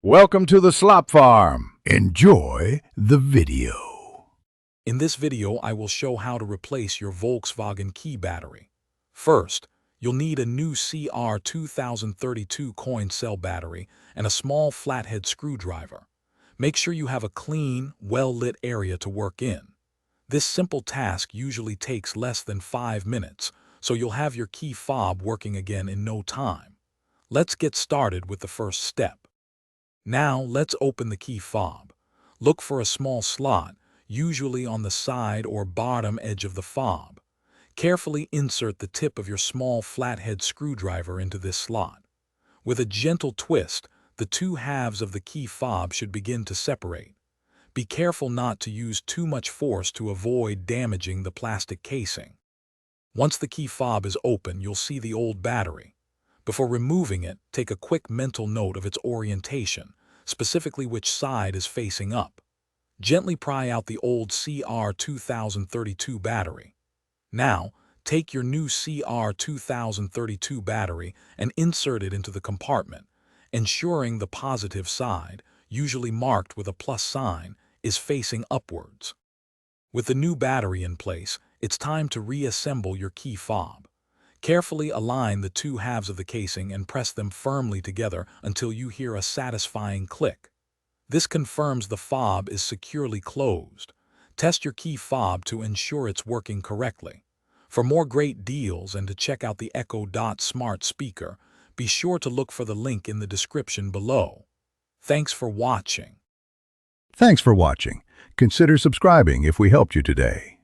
Welcome to the Slop Farm. Enjoy the video. In this video, I will show how to replace your Volkswagen key battery. First, you'll need a new CR2032 coin cell battery and a small flathead screwdriver. Make sure you have a clean, well-lit area to work in. This simple task usually takes less than 5 minutes, so you'll have your key fob working again in no time. Let's get started with the first step. Now, let's open the key fob. Look for a small slot, usually on the side or bottom edge of the fob. Carefully insert the tip of your small flathead screwdriver into this slot. With a gentle twist, the two halves of the key fob should begin to separate. Be careful not to use too much force to avoid damaging the plastic casing. Once the key fob is open, you'll see the old battery. Before removing it, take a quick mental note of its orientation, specifically which side is facing up. Gently pry out the old CR2032 battery. Now, take your new CR2032 battery and insert it into the compartment, ensuring the positive side, usually marked with a plus sign, is facing upwards. With the new battery in place, it's time to reassemble your key fob. Carefully align the two halves of the casing and press them firmly together until you hear a satisfying click. This confirms the fob is securely closed. Test your key fob to ensure it's working correctly. For more great deals and to check out the Echo Dot smart speaker, be sure to look for the link in the description below. Thanks for watching. Thanks for watching. Consider subscribing if we helped you today.